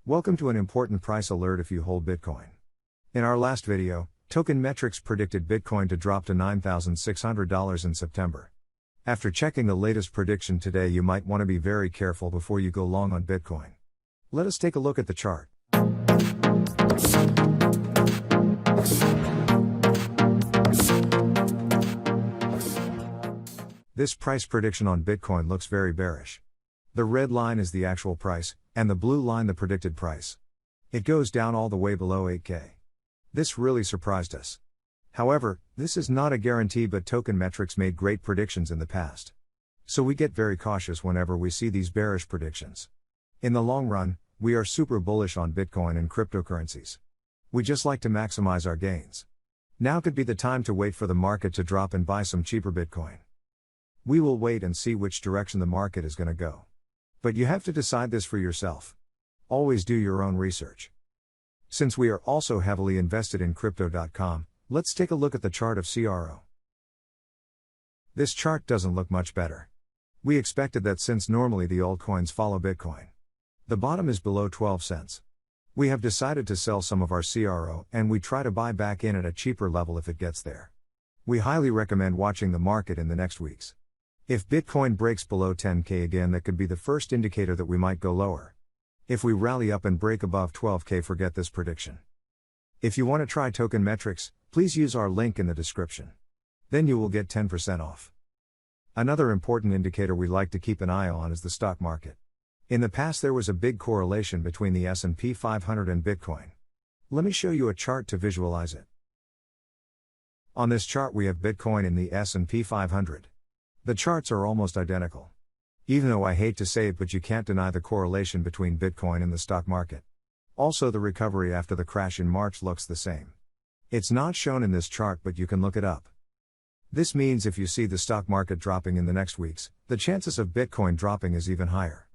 Welcome to an important price alert if you hold Bitcoin. In our last video, Token Metrics predicted Bitcoin to drop to $9,600 in September. After checking the latest prediction today, you might want to be very careful before you go long on Bitcoin. Let us take a look at the chart. This price prediction on Bitcoin looks very bearish. The red line is the actual price, and the blue line the predicted price. It goes down all the way below 8K. This really surprised us. However, this is not a guarantee, but Token Metrics made great predictions in the past. So we get very cautious whenever we see these bearish predictions. In the long run, we are super bullish on Bitcoin and cryptocurrencies. We just like to maximize our gains. Now could be the time to wait for the market to drop and buy some cheaper Bitcoin. We will wait and see which direction the market is going to go. But you have to decide this for yourself. Always do your own research. Since we are also heavily invested in Crypto.com, let's take a look at the chart of CRO. This chart doesn't look much better. We expected that since normally the altcoins follow Bitcoin. The bottom is below 12 cents. We have decided to sell some of our CRO and we try to buy back in at a cheaper level if it gets there. We highly recommend watching the market in the next weeks. If Bitcoin breaks below 10K again, that could be the first indicator that we might go lower. If we rally up and break above 12K, forget this prediction. If you want to try Token Metrics, please use our link in the description. Then you will get 10% off. Another important indicator we like to keep an eye on is the stock market. In the past there was a big correlation between the S&P 500 and Bitcoin. Let me show you a chart to visualize it. On this chart we have Bitcoin in the S&P 500. The charts are almost identical. Even though I hate to say it, but you can't deny the correlation between Bitcoin and the stock market. Also, the recovery after the crash in March looks the same. It's not shown in this chart, but you can look it up. This means if you see the stock market dropping in the next weeks, the chances of Bitcoin dropping is even higher.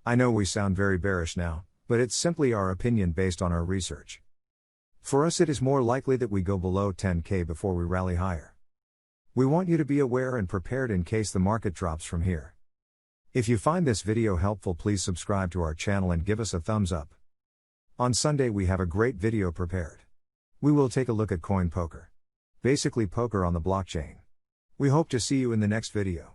I know we sound very bearish now, but it's simply our opinion based on our research. For us, it is more likely that we go below 10K before we rally higher. We want you to be aware and prepared in case the market drops from here. If you find this video helpful, please subscribe to our channel and give us a thumbs up. On Sunday we have a great video prepared. We will take a look at coin poker. Basically poker on the blockchain. We hope to see you in the next video.